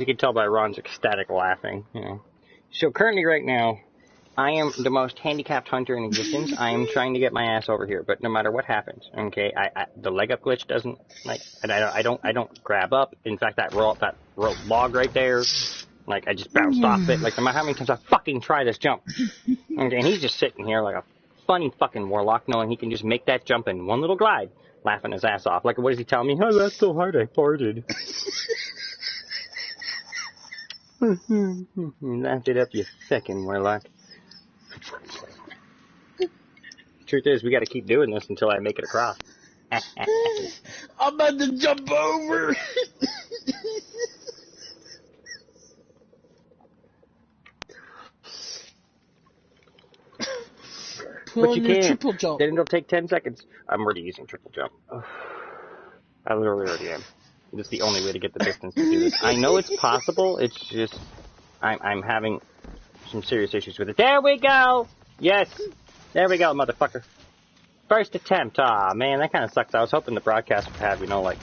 You can tell by Ron's ecstatic laughing. You know. So currently, right now, I am the most handicapped hunter in existence. I am trying to get my ass over here, but no matter what happens, okay, the leg up glitch doesn't like, and I don't grab up. In fact, that log right there, like I just bounced off it. Like no matter how many times I fucking try this jump, okay, and he's just sitting here like a funny fucking warlock, knowing he can just make that jump in one little glide, laughing his ass off. Like what does he tell me? Oh, that's so hard, I farted. Laughed it up, you fucking warlock. Truth is, we gotta keep doing this until I make it across. I'm about to jump over. But you can't. Triple jump. Then it'll take 10 seconds. I'm already using triple jump. I literally already am. It's the only way to get the distance to do this. I know it's possible, it's just I'm having some serious issues with it. There we go! Yes! There we go, motherfucker. First attempt. Aw, man, that kind of sucks. I was hoping the broadcast would have, you know, like,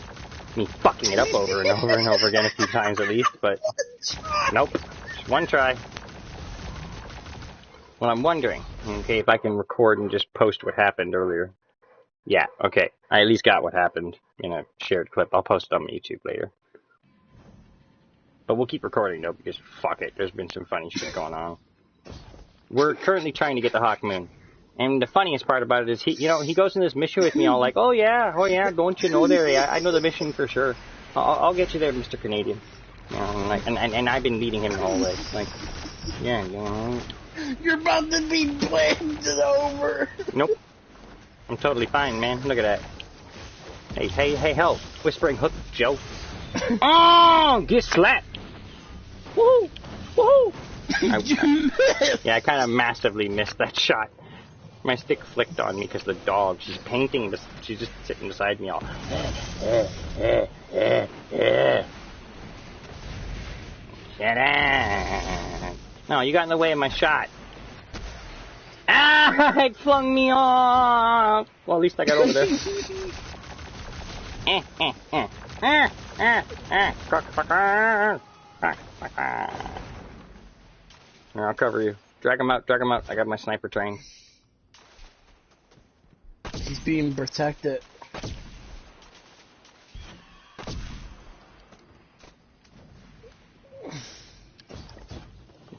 me fucking it up over and over and over again a few times at least, but nope. Just one try. Well, I'm wondering, okay, if I can record and just post what happened earlier. Yeah, okay. I at least got what happened in a shared clip. I'll post it on my YouTube later. But we'll keep recording, though, because fuck it. There's been some funny shit going on. We're currently trying to get the Hawk Moon. And the funniest part about it is, he goes in this mission with me all like, oh yeah, don't you know there? Yeah, I know the mission for sure. I'll get you there, Mr. Canadian. You know, and I've been leading him the whole way. Like, yeah, you know. You're about to be blamed over. Nope. I'm totally fine, man. Look at that. Hey, help. Whispering hook, Joe. Oh, get slapped. Woohoo! Woohoo! I kind of massively missed that shot. My stick flicked on me because the dog, she's painting this, she's just sitting beside me all. Shut up. No, you got in the way of my shot. Ah, it flung me off. Well, at least I got over there. Here, I'll cover you. Drag him out. I got my sniper trained. He's being protected. I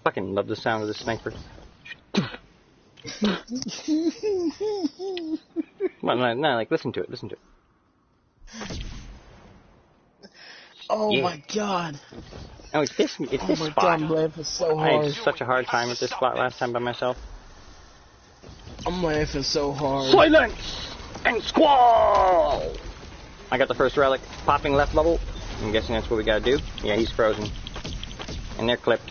fucking love the sound of the sniper. No, like, listen to it. Oh yeah. My god. Oh, it's this spot. Oh my god, I'm laughing so hard. I had such a hard time with this spot last time by myself. I'm laughing so hard. Silence and squall! I got the first relic popping left level. I'm guessing that's what we gotta do. Yeah, he's frozen. And they're clipped.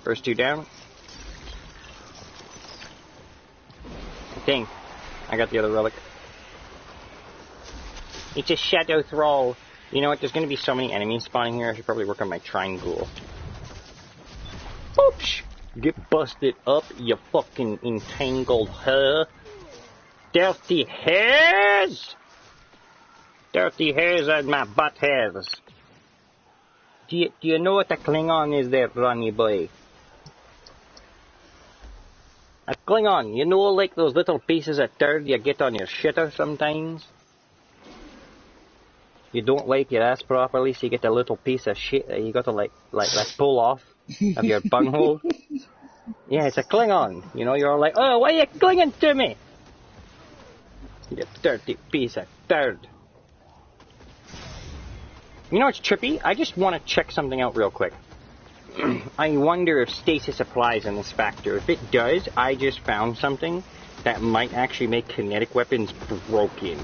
First two down. Dang. I got the other relic. It's a shadow thrall. You know what? There's going to be so many enemies spawning here. I should probably work on my triangle. Oops! Get busted up, you fucking entangled hair. Dirty hairs! Dirty hairs on my butt hairs. Do you know what a Klingon is there, Ronnie boy? A Klingon, you know, like those little pieces of dirt you get on your shitter sometimes? You don't wipe your ass properly, so you get a little piece of shit that you got to like pull off of your bunghole. Yeah, it's a Klingon. You know, you're all like, oh, why are you clinging to me? You dirty piece of dirt. You know what's trippy? I just want to check something out real quick. I wonder if stasis applies in this factor. If it does, I just found something that might actually make kinetic weapons broken.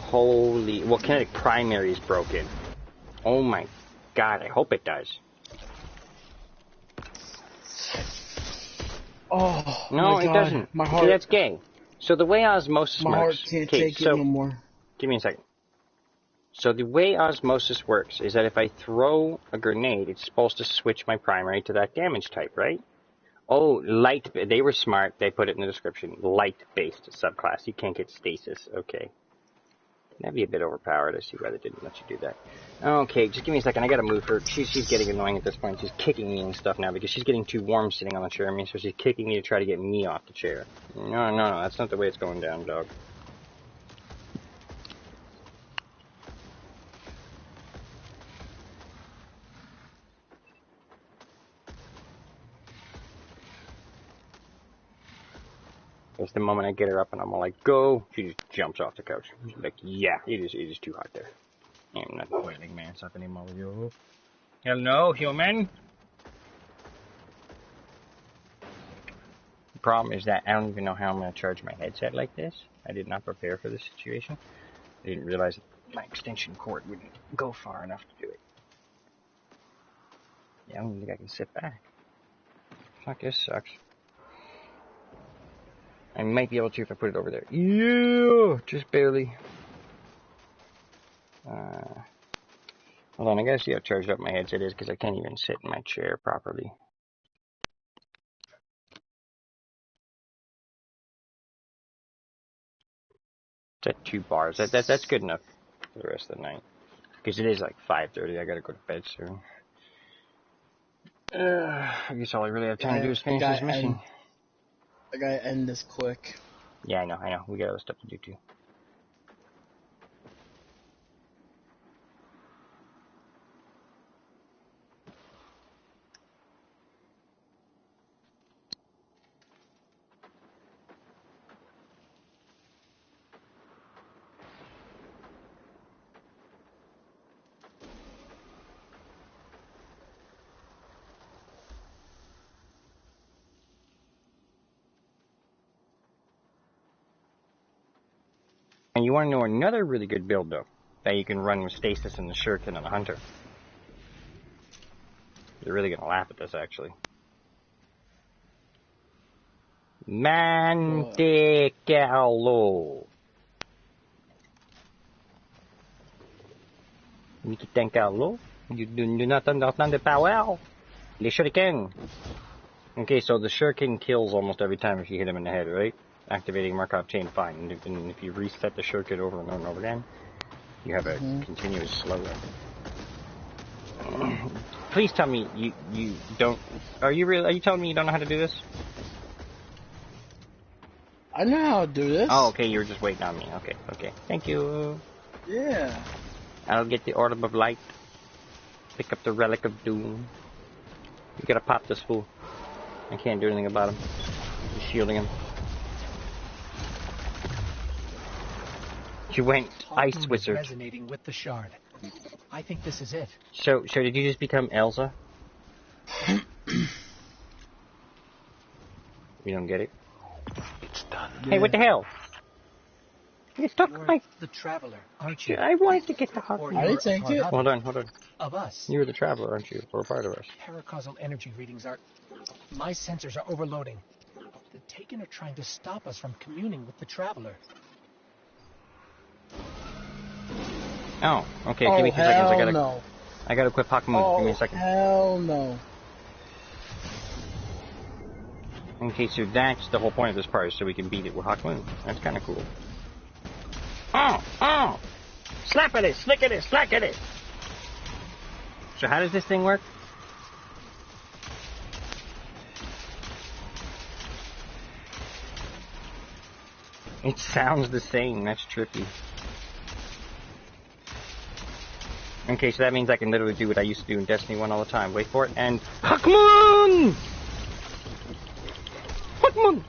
Holy... Well, kinetic primary is broken. Oh my god, I hope it does. Oh, no, my it god. doesn't. My heart... See, that's gay. So the way osmosis my works... heart can't take it no more. Give me a second. So the way osmosis works is that if I throw a grenade, it's supposed to switch my primary to that damage type, right? Oh, light... They were smart. They put it in the description. Light-based subclass. You can't get stasis. Okay. That'd be a bit overpowered. I see why they didn't let you do that. Okay, just give me a second. I gotta move her. She's getting annoying at this point. She's kicking me and stuff now because she's getting too warm sitting on the chair. I mean, so she's kicking me to try to get me off the chair. No, that's not the way it's going down, dog. It's the moment I get her up and I'm all like, go, she just jumps off the couch. She's like, yeah, it is too hot there. I'm not boiling man's up anymore with you. Hello, human? The problem is that I don't even know how I'm going to charge my headset like this. I did not prepare for this situation. I didn't realize that my extension cord wouldn't go far enough to do it. Yeah, I don't think I can sit back. Fuck, this sucks. I might be able to if I put it over there. Yeah, just barely. Hold on, I gotta see how charged up my headset is because I can't even sit in my chair properly. It's at 2 bars. That's good enough for the rest of the night. Because it is like 5:30. I gotta go to bed soon. I guess all I really have time to do is finish this mission. I gotta end this quick. Yeah, I know. We got other stuff to do too. And you want to know another really good build, though, that you can run with Stasis and the Shuriken and the Hunter. You're really going to laugh at this, actually. Mantecalo. Mantecalo? You do not understand the power. The Shuriken. Okay, so the Shuriken kills almost every time if you hit him in the head, right? Activating Markov chain, fine. And if you reset the shuriken over and over and over again, you have a continuous slowdown. Please tell me you don't. Are you telling me you don't know how to do this? I know how to do this. Oh, okay. You were just waiting on me. Okay. Thank you. Yeah. I'll get the Orb of Light. Pick up the Relic of Doom. You gotta pop this fool. I can't do anything about him. Just shielding him. You went Ice Wizard. Resonating with the shard. I think this is it. So did you just become Elsa? You don't get it? It's done. Yeah. Hey, what the hell? You stuck my... the Traveler, aren't you? I wanted to get the hot... I didn't take it. Hold on. Of us. You're the Traveler, aren't you? Or a part of us. Paracausal energy readings are... My sensors are overloading. The Taken are trying to stop us from communing with the Traveler. Oh, okay. Give me 2 seconds. I gotta quit Hakmoon. Give me a second. Hell no. Okay, so that's the whole point of this part, is so we can beat it with Hakmoon. That's kind of cool. Oh! Slap at it, slick at it, slack at it! So how does this thing work? It sounds the same, that's trippy. Okay, so that means I can literally do what I used to do in Destiny 1 all the time. Wait for it, and... Hakmoon! Hakmoon!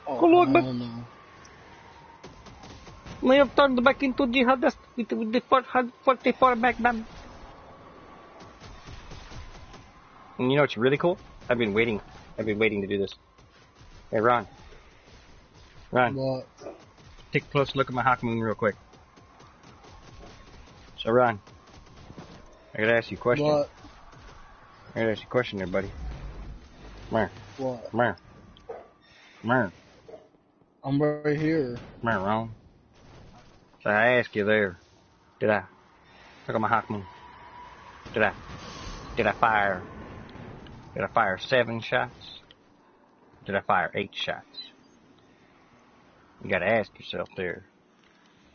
Oh, no. May have turned back into jihadist with the 44 Magnum. And you know what's really cool? I've been waiting to do this. Hey, Ron. What? Take a close look at my Hakmoon real quick. So, Ron, I gotta ask you a question. What? I gotta ask you a question there, buddy. Come here. What? Come here. Come here. I'm right here. Come here, Ron. So I asked you there, look at my Hakmoon. Did I fire 7 shots? did I fire 8 shots? You gotta ask yourself there.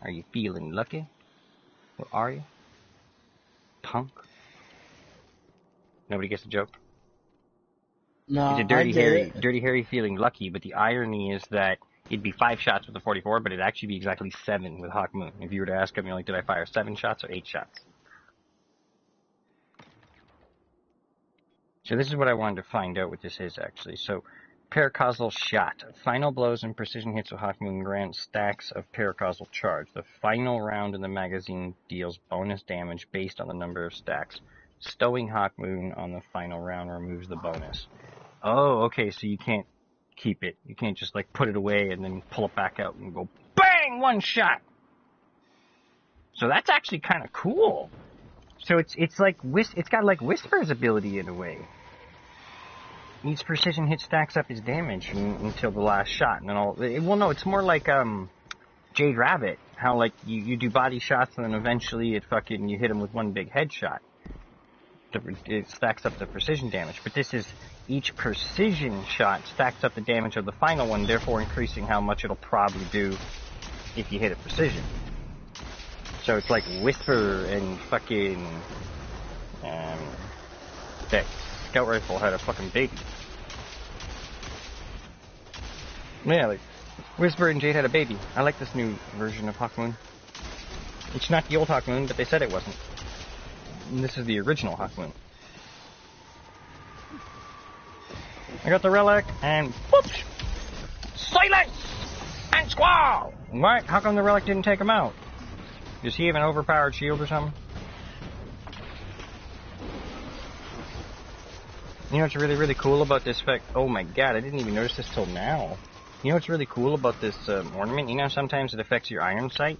Are you feeling lucky? Or are you? Punk? Nobody gets the joke? No, It's a I did it. Dirty Harry feeling lucky, but the irony is that it'd be 5 shots with the 44, but it'd actually be exactly 7 with Hawk Moon. If you were to ask him, like, did I fire 7 shots or 8 shots? So this is what I wanted to find out what this is, actually. So, Paracausal Shot. Final blows and precision hits with Hawk Moon grant stacks of paracausal charge. The final round in the magazine deals bonus damage based on the number of stacks. Stowing Hawk Moon on the final round removes the bonus. Oh, okay, so you can't keep it. You can't just, like, put it away and then pull it back out and go, BANG! 1 shot! So that's actually kind of cool. So it's like it's got like Whisper's ability in a way. Each precision hit stacks up his damage until the last shot, and then well, no, it's more like Jade Rabbit. How like you do body shots and then eventually you hit him with one big headshot. It stacks up the precision damage, but this is each precision shot stacks up the damage of the final one, therefore increasing how much it'll probably do if you hit a precision. So it's like Whisper and fucking that scout rifle had a fucking baby. Yeah, like Whisper and Jade had a baby. I like this new version of Hawk Moon. It's not the old Hawk Moon, but they said it wasn't. And this is the original Hawk Moon. I got the relic and whoops! Silence and squall! What? How come the relic didn't take him out? Does he have an overpowered shield or something? You know what's really, really cool about this fact? Oh my god, I didn't even notice this till now. You know what's really cool about this ornament? You know sometimes it affects your iron sight?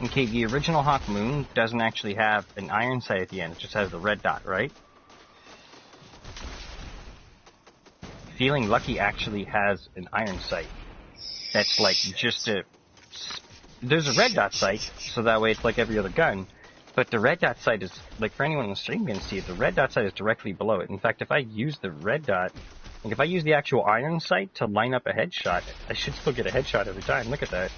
Okay, the original Hawk Moon doesn't actually have an iron sight at the end. It just has the red dot, right? Feeling Lucky actually has an iron sight. That's like just a... There's a red dot sight, so that way it's like every other gun. But the red dot sight is, like for anyone on the stream can see it, the red dot sight is directly below it. In fact, if I use the red dot, like if I use the actual iron sight to line up a headshot, I should still get a headshot every time. Look at that.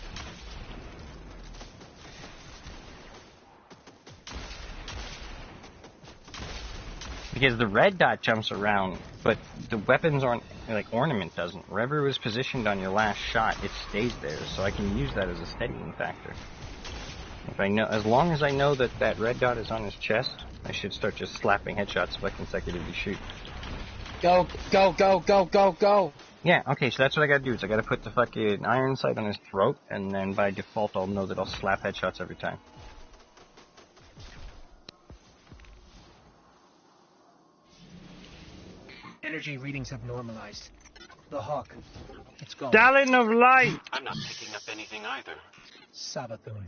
Because the red dot jumps around, but the weapons aren't, like, ornament doesn't. Wherever it was positioned on your last shot, it stays there, so I can use that as a steadying factor. If I know, as long as I know that that red dot is on his chest, I should start just slapping headshots if I consecutively shoot. Go, go, go, go, go, go! Yeah, okay, so that's what I gotta do, is I gotta put the fucking iron sight on his throat, and then by default I'll know that I'll slap headshots every time. Energy readings have normalized. The Hawk, it's gone. Stalin of Light! I'm not picking up anything either. Savathun.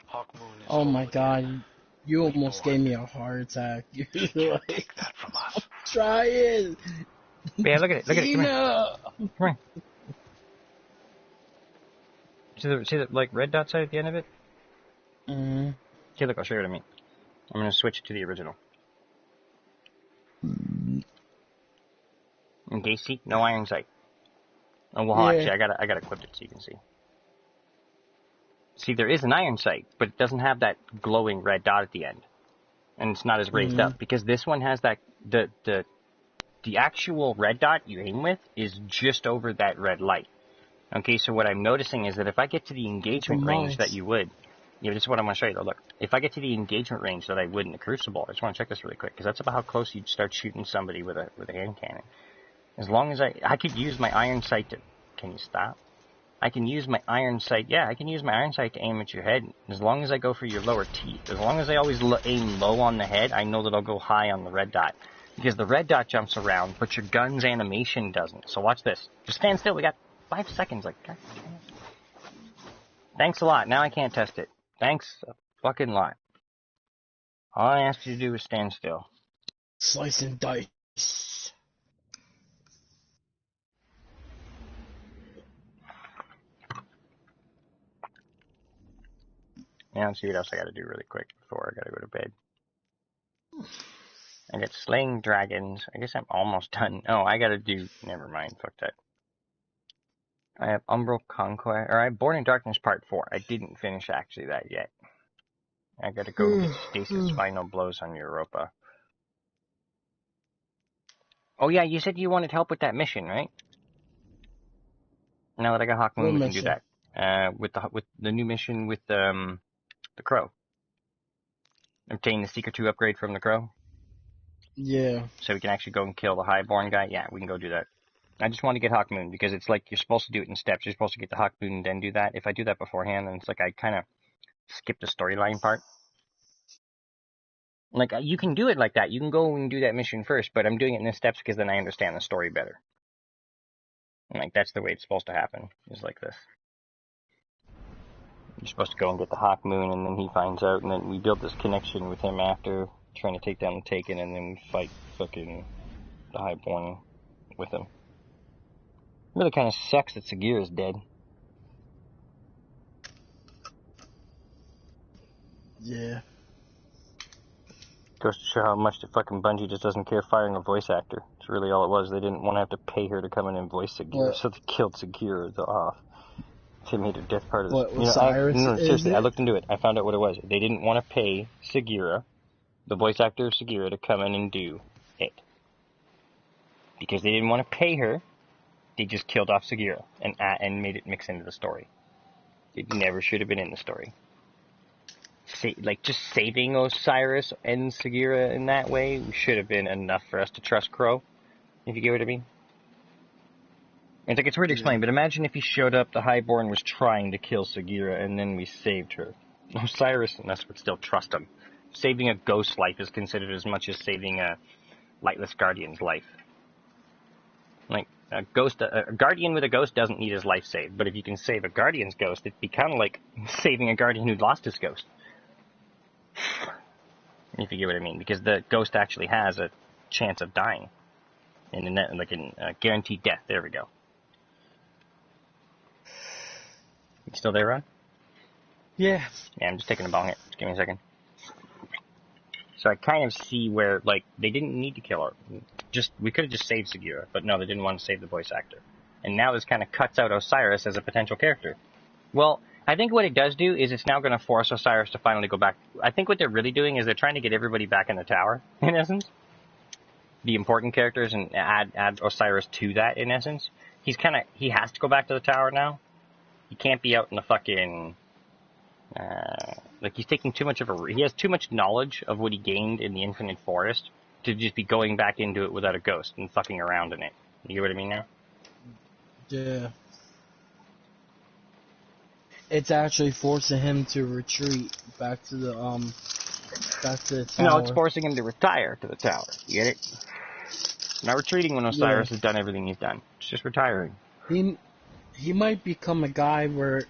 Hawk Moon is Oh my over god, you almost gave me a heart attack. You're like, Take that from us. try it! Yeah, look at it, come here. Tina! Come here. See the, like, red dot sight at the end of it? Mm-hmm. Okay, look, I'll show you what I mean. I'm gonna switch it to the original. Okay, see? No iron sight. Oh, well, Yeah. actually, I gotta equip it so you can see. See, there is an iron sight, but it doesn't have that glowing red dot at the end. And it's not as raised up, because this one has that, the actual red dot you aim with is just over that red light. Okay, so what I'm noticing is that if I get to the engagement range that you would, yeah, this is what I'm going to show you though, look. If I get to the engagement range that I would in the Crucible, I just want to check this really quick, because that's about how close you'd start shooting somebody with a hand cannon. As long as I could use my iron sight to, can you stop? I can use my iron sight, yeah, I can use my iron sight to aim at your head, as long as I go for your lower teeth. As long as I always aim low on the head, I know that I'll go high on the red dot. Because the red dot jumps around, but your gun's animation doesn't. So watch this. Just stand still, we got 5 seconds, like, God damn it. Thanks a lot, now I can't test it. Thanks a fucking lot. All I asked you to do was stand still. Slice and dice. Now let's see what else I gotta do really quick before I gotta go to bed. I got slaying dragons. I guess I'm almost done. Oh, I gotta do... Never mind, fuck that. I have Umbral Conquest, or I have Born in Darkness Part 4. I didn't finish actually that yet. I gotta go get Stasis Final Blows on Europa. Oh yeah, you said you wanted help with that mission, right? Now that I got Hawk Moon, we can do that. With the new mission with the Crow. Obtain the Seeker 2 upgrade from the Crow. Yeah. So we can actually go and kill the Highborn guy. Yeah, we can go do that. I just want to get Hawk Moon because it's like you're supposed to do it in steps. You're supposed to get the Hawk Moon and then do that. If I do that beforehand, then it's like I kind of skip the storyline part. Like, you can do it like that. You can go and do that mission first, but I'm doing it in steps because then I understand the story better. And, like, that's the way it's supposed to happen, is like this. You're supposed to go and get the Hawk Moon, and then he finds out, and then we build this connection with him after trying to take down the Taken, and then we fight fucking the Highborn with him. It really kind of sucks that Sagira is dead. Yeah. Goes to show how much the fucking Bungie just doesn't care firing a voice actor. It's really all it was. They didn't want to have to pay her to come in and voice Sagira, so they killed Sagira off. They made her death part of this. What, Cyrus? No, seriously, I looked into it. I found out what it was. They didn't want to pay Sagira, the voice actor of Sagira, to come in and do it. Because they didn't want to pay her, they just killed off Sagira and made it mix into the story. It never should have been in the story. Just saving Osiris and Sagira in that way should have been enough for us to trust Crow, if you get what I mean. It's like, it's weird to explain, but imagine if he showed up, the Highborn was trying to kill Sagira, and then we saved her. Osiris and us would still trust him. Saving a ghost life is considered as much as saving a Lightless Guardian's life. Like, a Guardian with a ghost doesn't need his life saved, but if you can save a Guardian's ghost, it'd be kind of like saving a Guardian who'd lost his ghost. If you get what I mean, because the ghost actually has a chance of dying. Guaranteed death. There we go. You still there, Ron? Yeah. Yeah, I'm just taking a bong hit. Just give me a second. So I kind of see where, like, they didn't need to kill her. We could have just saved Sagira, but no, they didn't want to save the voice actor. And now this kind of cuts out Osiris as a potential character. Well, I think what it does do is it's now going to force Osiris to finally go back. I think what they're really doing is they're trying to get everybody back in the tower, in essence. The important characters, and add Osiris to that, in essence. He has to go back to the tower now. He can't be out in the fucking... he's taking too much he has too much knowledge of what he gained in the Infinite Forest to just be going back into it without a ghost and fucking around in it. You get what I mean now? Yeah. It's actually forcing him to retreat back to the tower. No, it's forcing him to retire to the tower. You get it? Not retreating when Osiris has done everything he's done. It's just retiring. He might become a guy where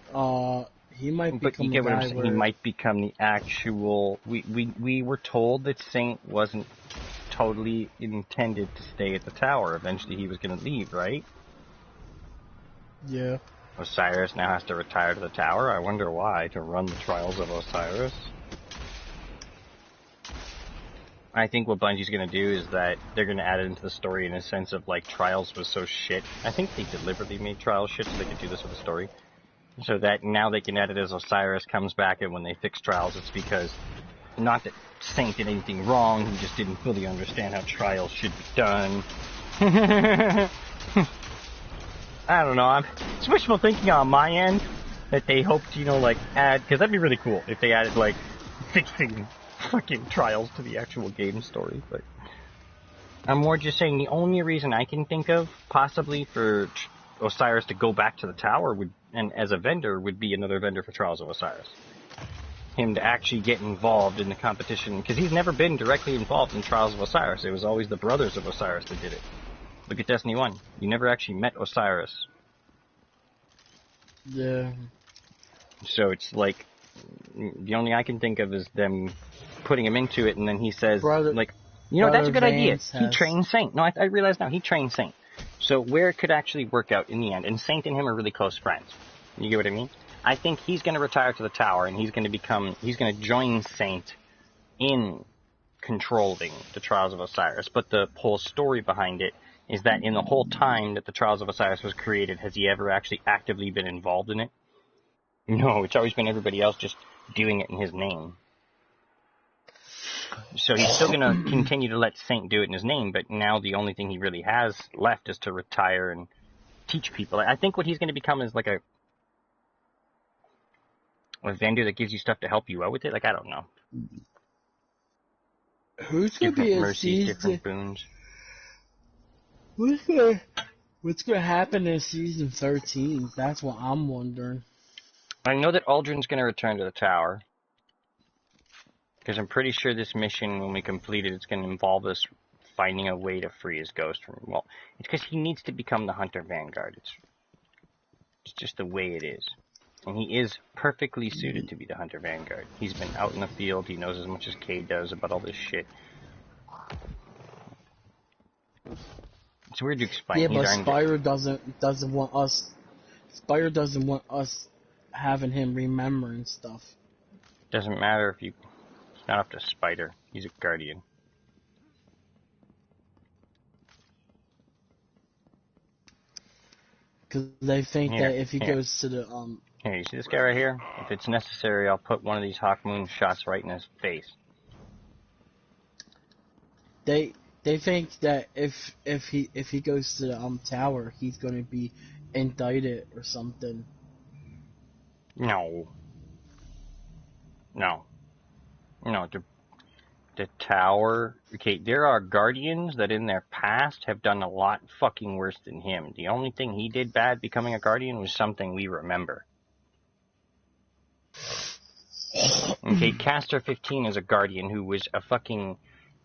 he might become a guy where... He might become the actual... We were told that Saint wasn't totally intended to stay at the tower. Eventually he was going to leave, right? Yeah. Osiris now has to retire to the tower. I wonder why, to run the trials of Osiris. I think what Bungie's going to do is that they're going to add it into the story in a sense of, like, Trials was so shit. I think they deliberately made Trials shit so they could do this with the story. So that now they can add it as Osiris comes back, and when they fix Trials, it's because, not that Saint did anything wrong, he just didn't fully understand how Trials should be done. I don't know, it's wishful thinking on my end, that they hoped, add, because that'd be really cool if they added, like, fixing fucking Trials to the actual game story, but I'm more just saying the only reason I can think of, possibly, for Osiris to go back to the tower, and as a vendor, would be another vendor for Trials of Osiris. Him to actually get involved in the competition, because he's never been directly involved in Trials of Osiris, it was always the brothers of Osiris that did it. Look at Destiny 1. You never actually met Osiris. Yeah. So it's like, the only I can think of is them putting him into it, and then he says, that's a good idea. He trained Saint. No, I realize now, he trained Saint. So where it could actually work out in the end, and Saint and him are really close friends. You get what I mean? I think he's going to retire to the tower, and he's going to join Saint in controlling the Trials of Osiris, but the whole story behind it is that in the whole time that the Trials of Osiris was created, has he ever actually actively been involved in it? No, it's always been everybody else just doing it in his name. So he's still going to continue to let Saint do it in his name, but now the only thing he really has left is to retire and teach people. I think what he's going to become is like a vendor that gives you stuff to help you out with it. Like, I don't know. Who's gonna Different be a mercies, season? different boons. What's gonna happen in season 13? That's what I'm wondering. I know that Aldrin's going to return to the tower. Because I'm pretty sure this mission, when we complete it, it's going to involve us finding a way to free his ghost from... Well, it's because he needs to become the Hunter Vanguard. It's just the way it is. And he is perfectly suited to be the Hunter Vanguard. He's been out in the field. He knows as much as Cade does about all this shit. It's weird to explain. Yeah, but Spyro doesn't want us. Spyro doesn't want us having him remembering stuff. Doesn't matter if you... It's not up to Spider. He's a guardian. Because they think Here, that if he here. goes to the Here, you see this guy right here? If it's necessary, I'll put one of these Hawk Moon shots right in his face. they think that if he goes to the tower, he's going to be indicted or something. No. No. No, the tower... Okay, there are guardians that in their past have done a lot fucking worse than him. The only thing he did bad becoming a guardian was something we remember. Okay, Castor 15 is a guardian who was a fucking...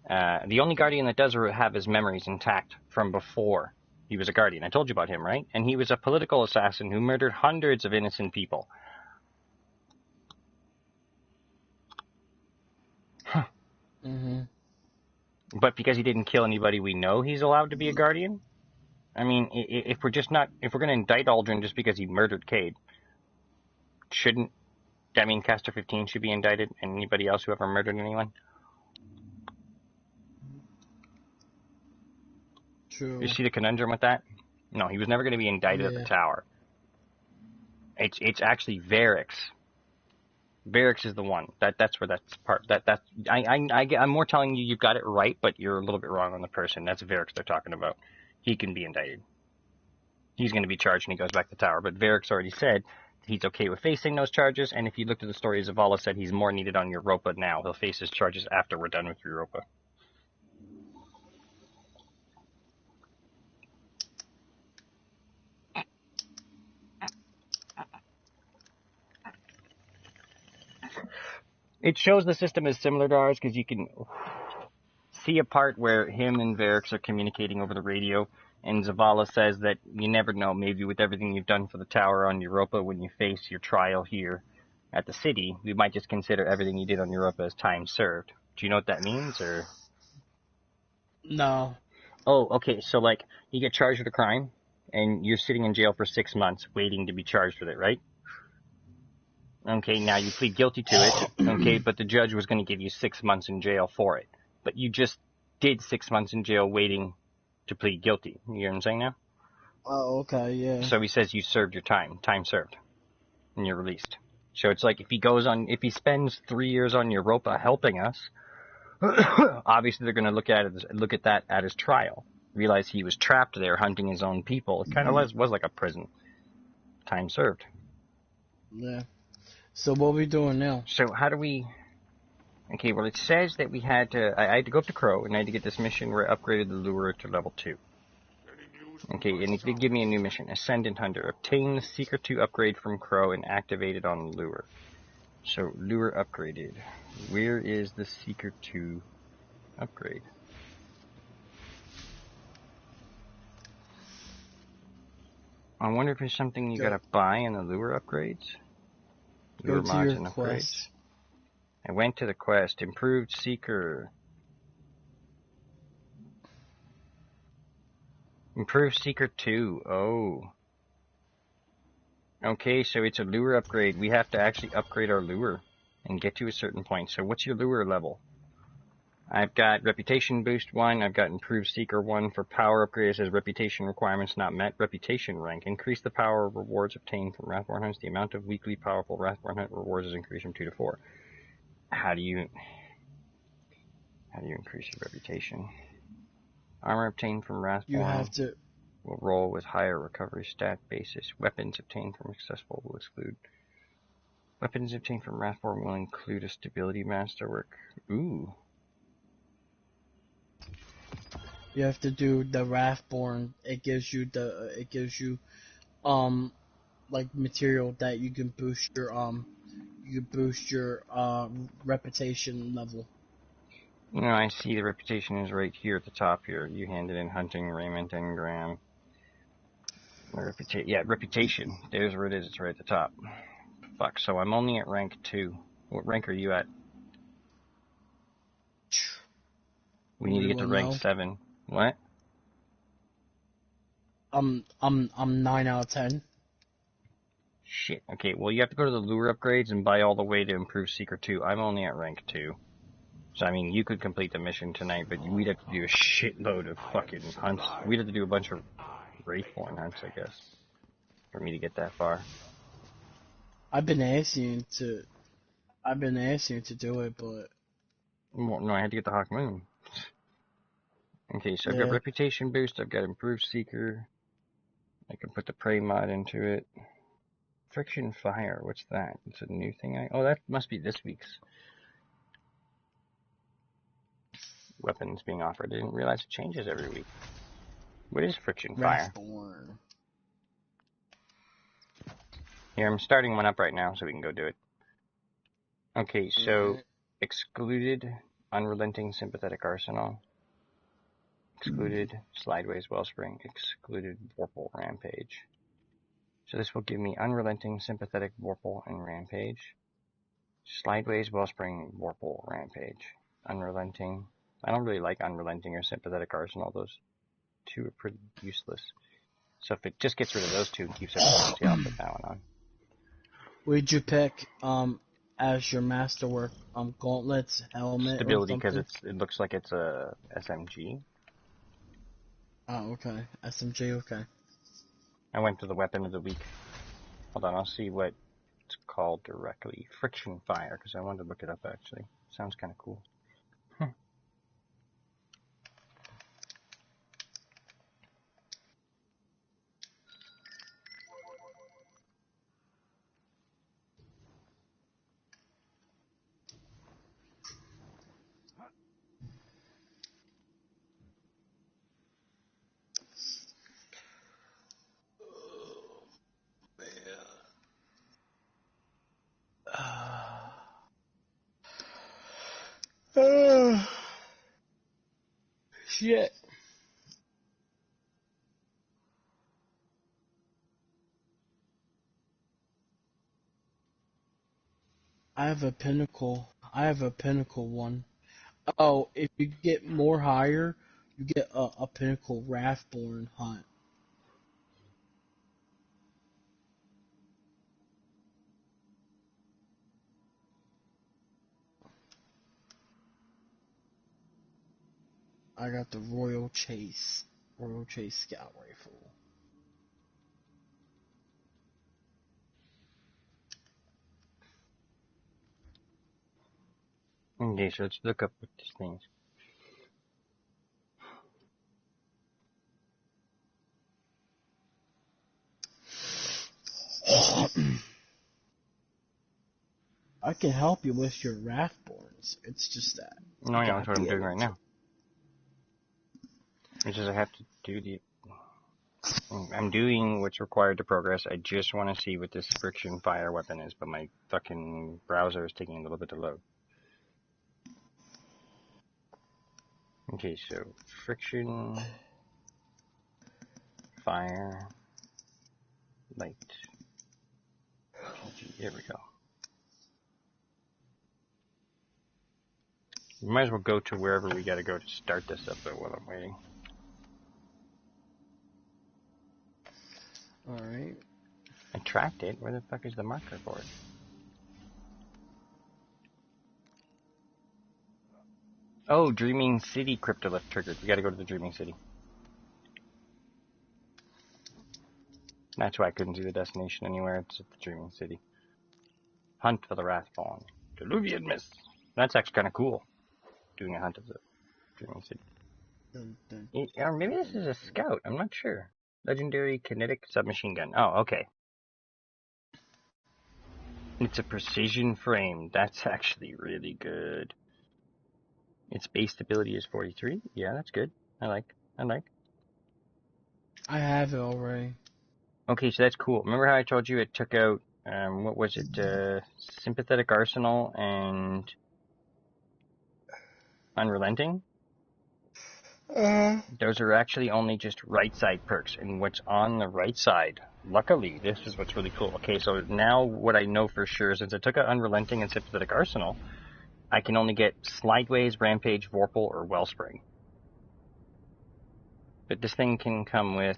the only guardian that does have his memories intact from before he was a guardian. I told you about him, right? And he was a political assassin who murdered hundreds of innocent people. Mm-hmm. But because he didn't kill anybody we know, he's allowed to be a guardian? I mean, if we're going to indict Aldrin just because he murdered Cade, shouldn't that mean Castor 15 should be indicted and anybody else who ever murdered anyone? True. You see the conundrum with that? No, he was never going to be indicted at the tower. It's actually Varix. Varix is the one. That's where that's part. I'm more telling you you've got it right, but you're a little bit wrong on the person. That's Varix they're talking about. He can be indicted. He's going to be charged when he goes back to the tower. But Varix already said he's okay with facing those charges. And if you looked at the story, Zavala said he's more needed on Europa now. He'll face his charges after we're done with Europa. It shows the system is similar to ours because you can see a part where him and Varix are communicating over the radio, and Zavala says that you never know, maybe with everything you've done for the tower on Europa, when you face your trial here at the city, we might just consider everything you did on Europa as time served. Do you know what that means, or? No. Oh, okay, so like, you get charged with a crime, and you're sitting in jail for 6 months waiting to be charged with it, right? Okay, now you plead guilty to it, okay, but the judge was going to give you 6 months in jail for it. But you just did 6 months in jail waiting to plead guilty. You hear what I'm saying now? Oh, okay, yeah. So he says you served your time served, and you're released. So it's like if he spends 3 years on Europa helping us, obviously they're going to look at that at his trial. Realize he was trapped there hunting his own people. It kind of was like a prison. Time served. Yeah. So what are we doing now? So how do we... Okay, well it says that we had to... I had to go up to Crow, and I had to get this mission where I upgraded the lure to level 2. Okay, and it did give me a new mission. Ascendant Hunter. Obtain the Seeker 2 upgrade from Crow and activate it on lure. So, lure upgraded. Where is the Seeker 2 upgrade? I wonder if there's something you gotta buy in the lure upgrades? Go to your quest. I went to the quest. Improved Seeker. Improved Seeker 2. Oh. Okay, so it's a lure upgrade. We have to actually upgrade our lure and get to a certain point. So what's your lure level? I've got Reputation Boost 1, I've got Improved Seeker 1 for power upgrade. It says Reputation requirements not met. Reputation rank. Increase the power of rewards obtained from Wrathborn hunts. The amount of weekly powerful Wrathborn hunt rewards is increased from 2 to 4. How do you increase your reputation? Armor obtained from Wrathborn You have to. will roll with higher recovery stat basis. Weapons obtained from successful will exclude. Weapons obtained from Wrathborn will include a stability masterwork. Ooh. You have to do the Wrathborn. It gives you like material that you can boost your reputation level. You know, I see the reputation is right here at the top here. You handed in hunting, raiment, engram. Reputation. There's where it is. It's right at the top. Fuck. So I'm only at rank 2. What rank are you at? We need to get to rank 7. What? I'm 9 out of 10. Shit. Okay, well you have to go to the lure upgrades and buy all the way to improve Seeker 2. I'm only at rank 2. So I mean, you could complete the mission tonight, but we'd have to do a shitload of fucking hunts. We'd have to do a bunch of Wraithborn hunts, I guess, for me to get that far. I've been asking you to do it, but Well, no, I had to get the Hawk Moon. Okay, so I've got Reputation Boost, I've got Improved Seeker. I can put the Prey mod into it. Friction Fire, what's that? It's a new thing. Oh, that must be this week's weapons being offered. I didn't realize it changes every week. What is Friction Fire? Wrathborn. Here, I'm starting one up right now so we can go do it. Okay, so excluded Unrelenting Sympathetic Arsenal. Excluded Slideways Wellspring. Excluded Vorpal Rampage. So this will give me Unrelenting Sympathetic Vorpal and Rampage. Slideways Wellspring Vorpal Rampage. Unrelenting. I don't really like Unrelenting or Sympathetic Arsenal. Those two are pretty useless. So if it just gets rid of those two and keeps everything else, yeah, I'll put that one on. Would you pick as your masterwork gauntlets, helmet, Stability, or because it looks like it's a SMG. Oh, okay. SMG, okay. I went to the weapon of the week. Hold on, I'll see what it's called directly. Friction Fire, because I wanted to look it up actually. Sounds kind of cool. Shit. I have a pinnacle one. Oh, if you get more higher, you get a pinnacle Wrathborn hunt. I got the Royal Chase Scout Rifle. Okay, so let's look up what these things. I can help you with your Wrathborns. It's just that. No, that's what I'm doing right now. It's just I have to do the... I'm doing what's required to progress. I just want to see what this Friction Fire weapon is, but my fucking browser is taking a little bit to load. Okay, so Friction Fire Light. There we go. We might as well go to wherever we gotta go to start this up though while I'm waiting. Alright. I tracked it. Where the fuck is the marker for it? Oh, Dreaming City Cryptolith triggered. We gotta go to the Dreaming City. That's why I couldn't do the destination anywhere. It's at the Dreaming City. Hunt for the Wrathfallen. Diluvian Mist. That's actually kind of cool. Doing a hunt of the Dreaming City. Dun, dun. Or maybe this is a scout. I'm not sure. Legendary kinetic submachine gun. Oh, okay. It's a precision frame. That's actually really good. Its base stability is 43. Yeah, that's good. I like. I have it already. Okay, so that's cool. Remember how I told you it took out, what was it, Sympathetic Arsenal and Unrelenting? Those are actually only just right side perks, and what's on the right side, luckily, this is what's really cool. Okay, so now what I know for sure, since I took out Unrelenting and Sympathetic Arsenal, I can only get Slideways, Rampage, Vorpal, or Wellspring. But this thing can come with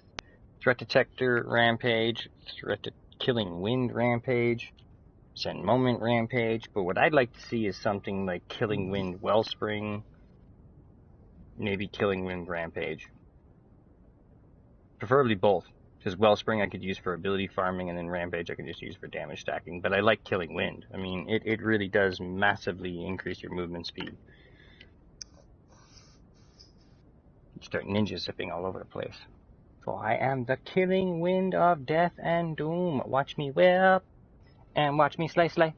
Threat Detector, Rampage, Killing Wind, Rampage, Zen Moment, Rampage, but what I'd like to see is something like Killing Wind, Wellspring, maybe Killing Wind, Rampage. Preferably both, because Wellspring I could use for ability farming, and then Rampage I could just use for damage stacking, but I like Killing Wind. I mean, it really does massively increase your movement speed. You start ninja zipping all over the place. For I am the killing wind of death and doom. Watch me whip and watch me slay.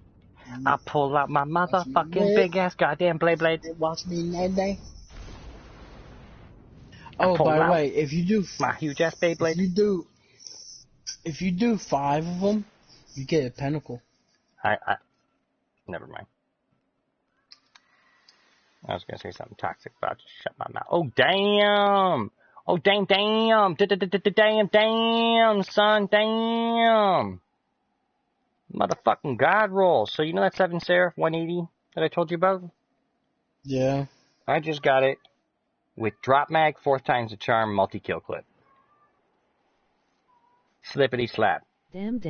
I pull out my motherfucking big ass goddamn blade. Watch me nay. Oh, by the way, if you do my huge ass Beyblade, if you do 5 of them, you get a pinnacle. I never mind. I was gonna say something toxic, but I'll just shut my mouth. Oh damn! Oh damn! Damn, son, damn! Motherfucking god roll. So you know that 7 Seraph 180 that I told you about? Yeah. I just got it with drop mag, 4th times the charm, multi-kill clip. Slippity slap. Damn.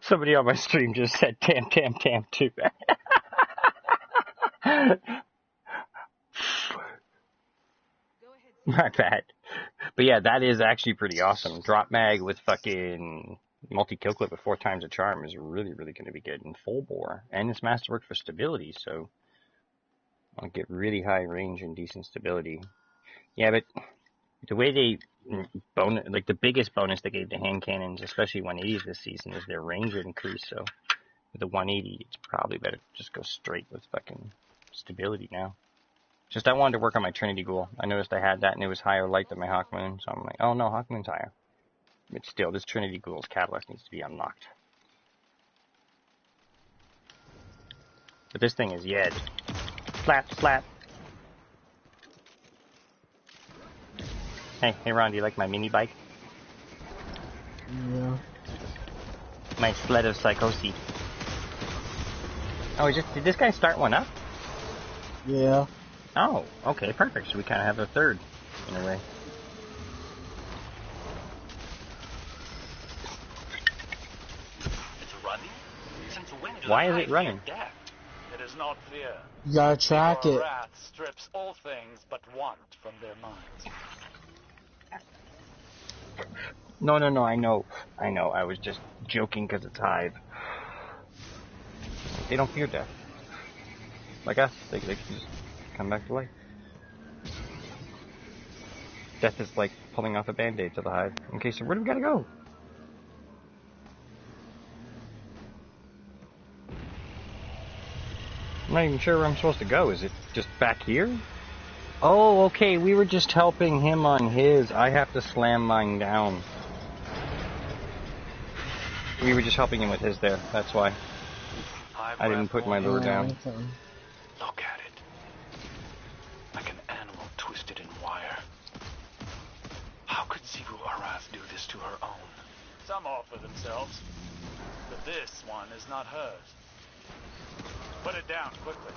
Somebody on my stream just said damn too. My bad. But yeah, that is actually pretty awesome. Drop mag with fucking multi-kill clip with 4 times the charm is really going to be good. And full bore. And it's masterwork for stability, so I'll get really high range and decent stability. Yeah, but the way they the biggest bonus they gave to hand cannons, especially 180s this season, is their range increase. So with the 180, it's probably better to just go straight with fucking stability now. Just I wanted to work on my Trinity Ghoul. I noticed I had that and it was higher light than my Hawkmoon, so I'm like, oh no, Hawkmoon's higher. But still, this Trinity Ghoul's catalyst needs to be unlocked. But this thing is, yeah, just slap. Hey Ron, do you like my mini bike? Yeah. My sled of psychosis. Oh, did this guy start one up? Yeah. Oh, okay, perfect. So we kind of have a third, in a way. It's running? Since when do Why the is it running? Death? It is not fear. You gotta track Your it. wrath strips all things but want from their minds. No, I know. I was just joking because it's Hive. They don't fear death. Like us, they can just come back to life. Death is like pulling off a band-aid to the Hive. Okay, so where do we gotta go? I'm not even sure where I'm supposed to go. Is it just back here? Oh, okay, we were just helping him on his. I have to slam mine down. We were just helping him with his there, that's why. I didn't put my lure down. Look at it. Like an animal twisted in wire. How could Xivu Arath do this to her own? Some offer themselves, but this one is not hers. Put it down quickly.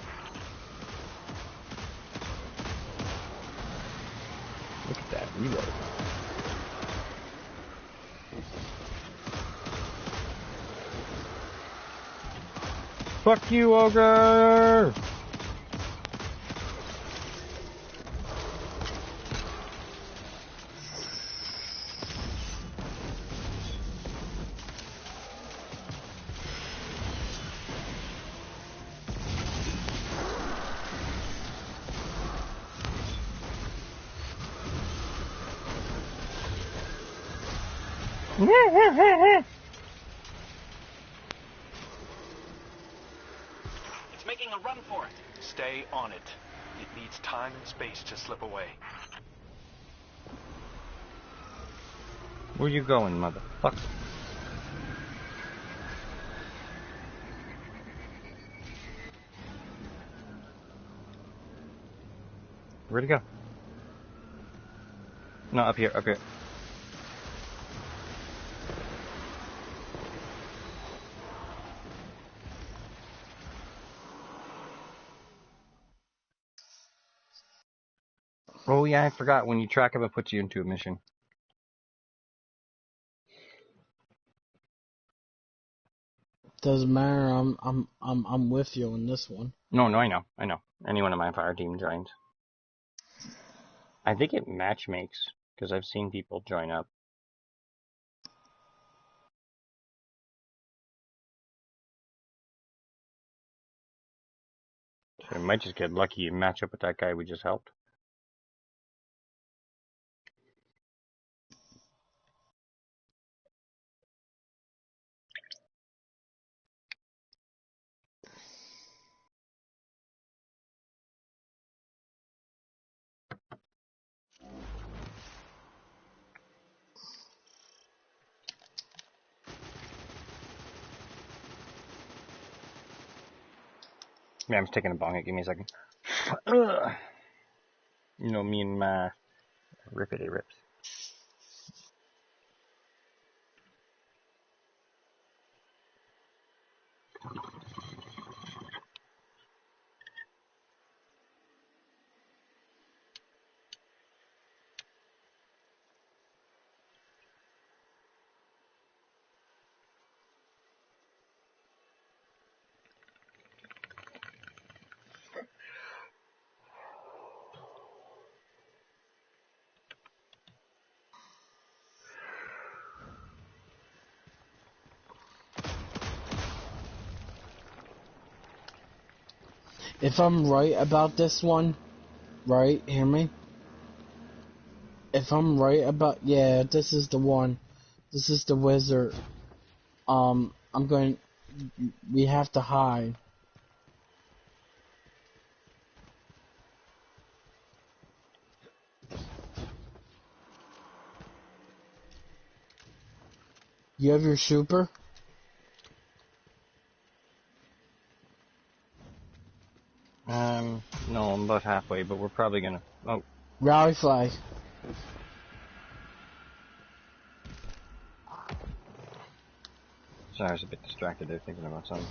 Look at that reload. Fuck you, ogre! It's making a run for it. Stay on it. It needs time and space to slip away. Where you going, motherfucker? Where'd he go? No, up here, up here. Oh yeah, I forgot. When you track him, it puts you into a mission. Doesn't matter. I'm with you on this one. No, I know. Anyone on my fire team joins. I think it match makes, because I've seen people join up. So we might just get lucky and match up with that guy we just helped. Yeah, I'm just taking a bong. Give me a second. Ugh. You know me and my rippity rips. If I'm right about this one, right? Hear me? If I'm right about, yeah, this is the one. This is the wizard. We have to hide. You have your super? No, I'm about halfway, but we're probably gonna... Oh. Rally flag. Sorry, I was a bit distracted there thinking about something.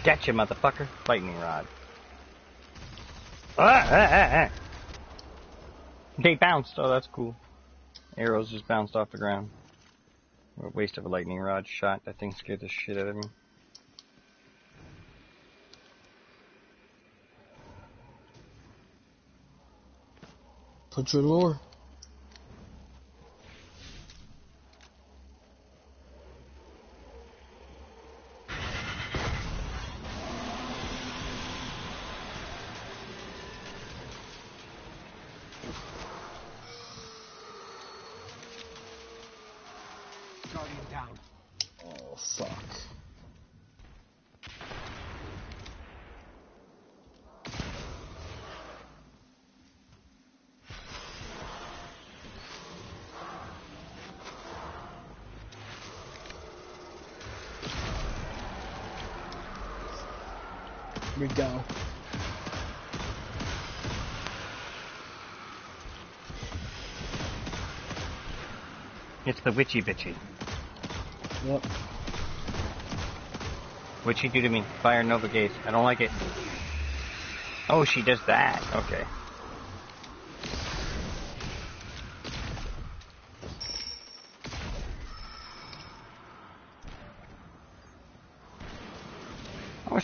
Gotcha, motherfucker. Lightning rod. They bounced. Oh, that's cool. Arrows just bounced off the ground. What a waste of a lightning rod shot. That thing scared the shit out of me. Put your lure. Guardian down. Oh, fuck. Here we go. It's the witchy bitchy. Yep. What'd she do to me? Fire Nova Gaze. I don't like it. Oh, she does that. Okay.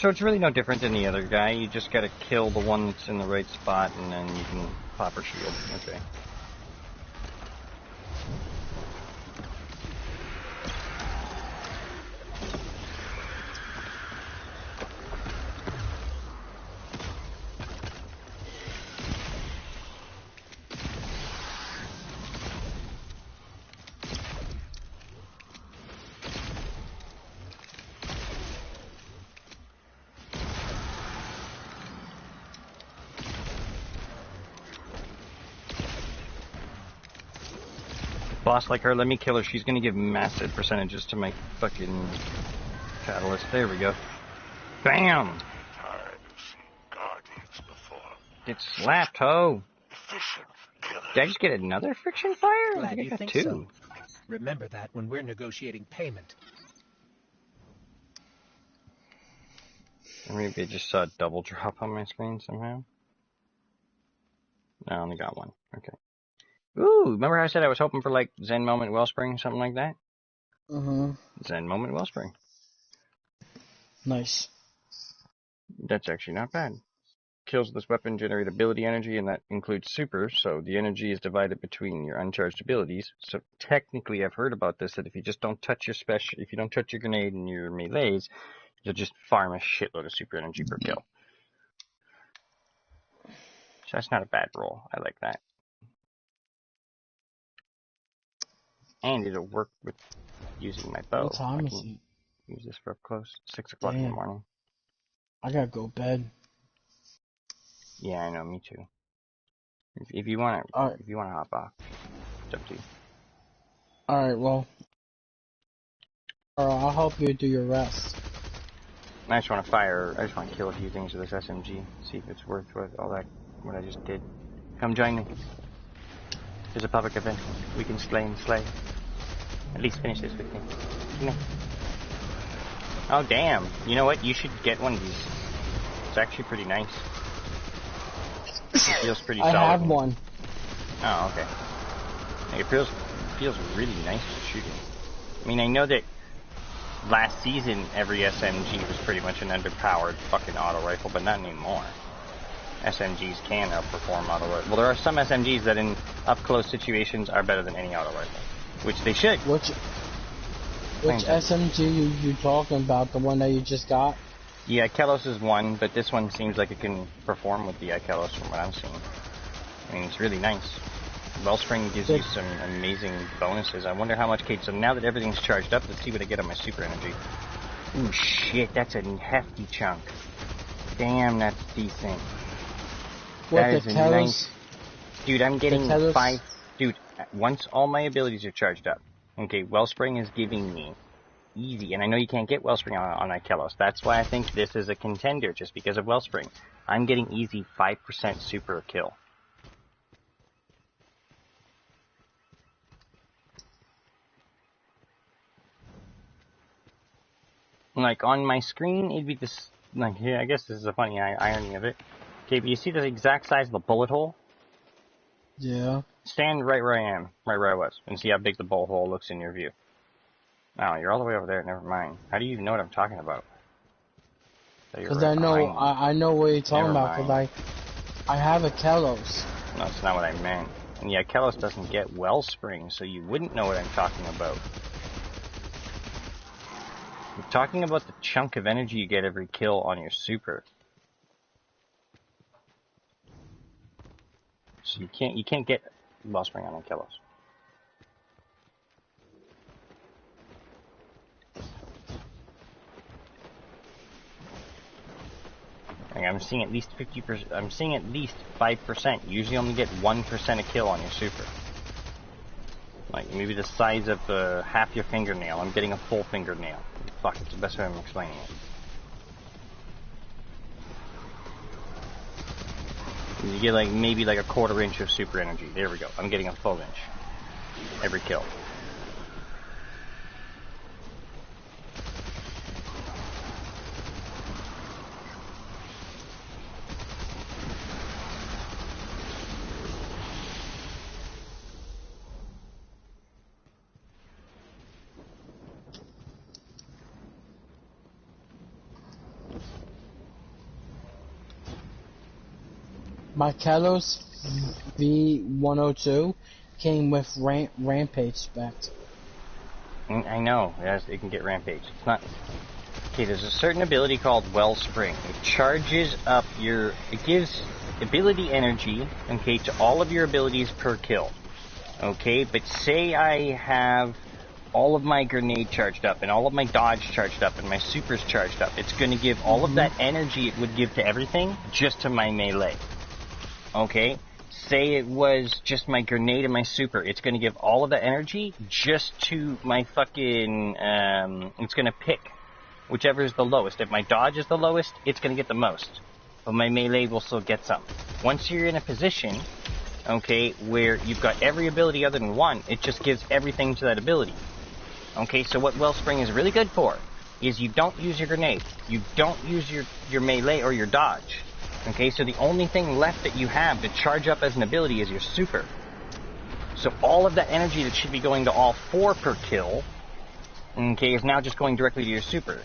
So it's really no different than the other guy. You just gotta kill the one that's in the right spot, and then you can pop her shield. Okay. Boss like her, let me kill her. She's gonna give massive percentages to my fucking catalyst. There we go. Bam! Tired of seeing guardians before. Get slapped, ho! Efficient killer. Did I just get another friction fire? I Glad think I you got think two. so. Remember that when we're negotiating payment. Or maybe I just saw a double drop on my screen somehow. No, I only got one. Okay. Ooh, remember how I said I was hoping for like Zen Moment Wellspring, something like that? Zen Moment Wellspring. Nice. That's actually not bad. Kills this weapon generate ability energy, and that includes super, so the energy is divided between your uncharged abilities. So technically, I've heard about this, that if you just don't touch your special, if you don't touch your grenade and your melees, you'll just farm a shitload of super energy per kill. So that's not a bad roll. I like that. And it'll work with using my bow. What time I is can it? use this for up close. 6 o'clock in the Damn. morning. I gotta go bed. Yeah, I know, me too. If you wanna, Alright. if you wanna hop off, it's up to you. Alright, well. I'll help you do your rest. I just want to kill a few things with this SMG. See if it's worth all that, what I just did. Come join me. There's a public event. We can slay and slay. At least finish this with me. Come here. Oh, damn. You know what? You should get one of these. It's actually pretty nice. It feels pretty solid. I have one. Oh, okay. It feels really nice for shooting. I mean, I know that last season every SMG was pretty much an underpowered fucking auto rifle, but not anymore. SMGs can outperform auto rifles. Well, there are some SMGs that in up-close situations are better than any auto rifle, which they should. Which SMG you talking about? The one that you just got? Yeah, Kelos is one, but this one seems like it can perform with the Kelos from what I'm seeing. I mean, it's really nice. Wellspring gives you some amazing bonuses. I wonder how much, Kate. So now that everything's charged up, let's see what I get on my super energy. Ooh, shit, that's a hefty chunk. Damn, that's decent. That is a nice... Dude, I'm getting 5... Dude, once all my abilities are charged up, okay, Wellspring is giving me easy, and I know you can't get Wellspring on Ikelos. That's why I think this is a contender, just because of Wellspring. I'm getting easy 5% super kill. Like, on my screen, it'd be this... Like, yeah, I guess this is a funny irony of it. Okay, but you see the exact size of the bullet hole? Yeah. Stand right where I am, right where I was, and see how big the bullet hole looks in your view. Oh, you're all the way over there, never mind. How do you even know what I'm talking about? Because I know what you're talking about, because I have a Kelos. No, that's not what I meant. And yeah, Kelos doesn't get Wellspring, so you wouldn't know what I'm talking about. I'm talking about the chunk of energy you get every kill on your super. So you can't get Wellspring on Kelos. Like, I'm seeing at least 50%. I'm seeing at least 5%. You usually only get 1% a kill on your super. Like maybe the size of half your fingernail. I'm getting a full fingernail. Fuck, it's the best way I'm explaining it. You get like maybe like a quarter inch of super energy. There we go. I'm getting a full inch every kill. My Kalos V102 came with Rampage specs. I know, it can get Rampage. It's not... Okay, there's a certain ability called Wellspring. It charges up it gives ability energy, okay, to all of your abilities per kill. Okay, but say I have all of my grenade charged up, and all of my dodge charged up, and my supers charged up. It's going to give all of that energy it would give to everything, just to my melee. Okay? Say it was just my grenade and my super. It's going to give all of that energy just to my fucking, it's going to pick whichever is the lowest. If my dodge is the lowest, it's going to get the most. But my melee will still get some. Once you're in a position, okay, where you've got every ability other than one, it just gives everything to that ability. Okay, so what Wellspring is really good for is you don't use your grenade. You don't use your melee or your dodge. Okay, so the only thing left that you have to charge up as an ability is your super. So all of that energy that should be going to all 4 per kill, okay, is now just going directly to your super.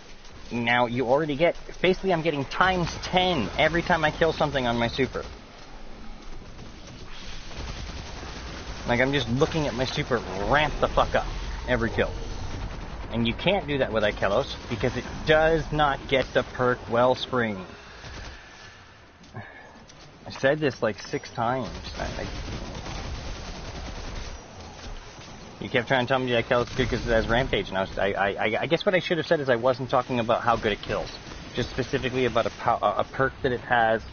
Now you already get, basically I'm getting times 10 every time I kill something on my super. Like I'm just looking at my super ramp the fuck up every kill. And you can't do that with Ikelos because it does not get the perk Wellspring. I said this like 6 times. You kept trying to tell me that Ikelos is good because it has Rampage, and I guess what I should have said is I wasn't talking about how good it kills, just specifically about a perk that it has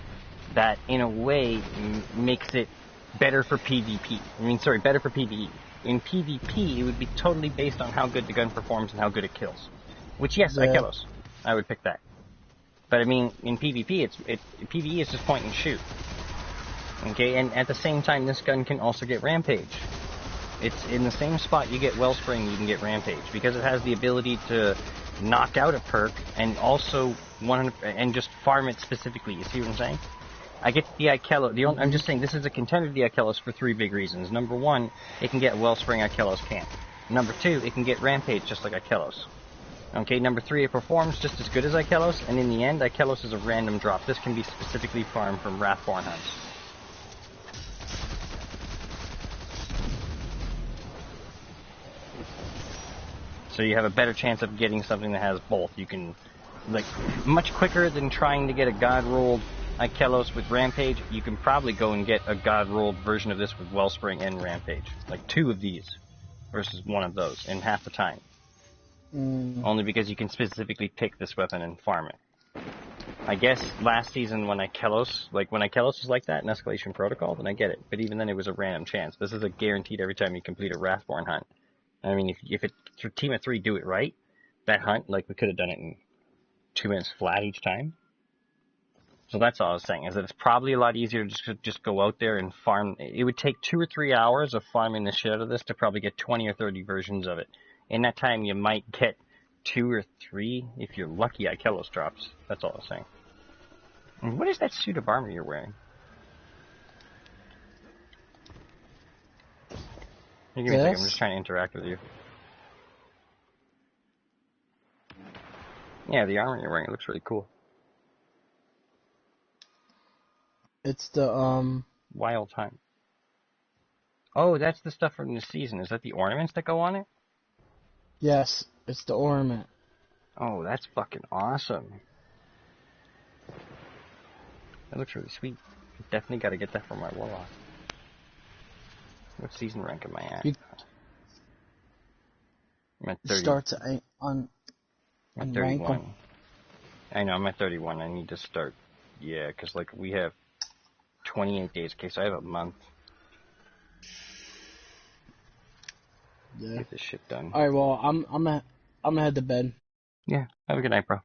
that, in a way, makes it better for PvP. Better for PvE. In PvP, it would be totally based on how good the gun performs and how good it kills. Which, yes, Ikelos. I would pick that. But I mean, in PvP, PvE is just point and shoot. Okay, and at the same time, this gun can also get Rampage. It's in the same spot you get Wellspring, you can get Rampage, because it has the ability to knock out a perk and also and just farm it specifically. You see what I'm saying? I get the Ikelos. I'm just saying this is a contender to the Ikelos for 3 big reasons. Number 1, it can get Wellspring Ikelos can't. Number 2, it can get Rampage just like Ikelos. Okay, number 3, it performs just as good as Ikelos, and in the end, Ikelos is a random drop. This can be specifically farmed from Wrathborn hunts. So you have a better chance of getting something that has both. You can, like, much quicker than trying to get a God-rolled Ikelos with Rampage, you can probably go and get a God-rolled version of this with Wellspring and Rampage. Like 2 of these versus 1 of those in half the time. Only because you can specifically pick this weapon and farm it. I guess last season when Ikelos was like that in Escalation Protocol, then I get it. But even then it was a random chance. This is a guaranteed every time you complete a Wrathborn hunt. I mean, if Team of 3 do it right, that hunt, like, we could have done it in 2 minutes flat each time. So that's all I was saying, is that it's probably a lot easier to just go out there and farm. It would take 2 or 3 hours of farming the shit out of this to probably get 20 or 30 versions of it. In that time, you might get 2 or 3, if you're lucky, Ikelos drops. That's all I was saying. And what is that suit of armor you're wearing? Give me a second, I'm just trying to interact with you. Yeah, the armor you're wearing, it looks really cool. It's the, Wild Hunt. Oh, that's the stuff from the season. Is that the ornaments that go on it? Yes, it's the ornament. Oh, that's fucking awesome. That looks really sweet. Definitely gotta get that for my Warlock. What season rank am I at? I'm at 30. It starts on I'm at 31. I know, I'm at 31. I need to start. Yeah, because, like, we have 28 days. Okay, so I have a month. Yeah. Get this shit done. Alright, well, I'm gonna head to bed. Yeah, have a good night, bro.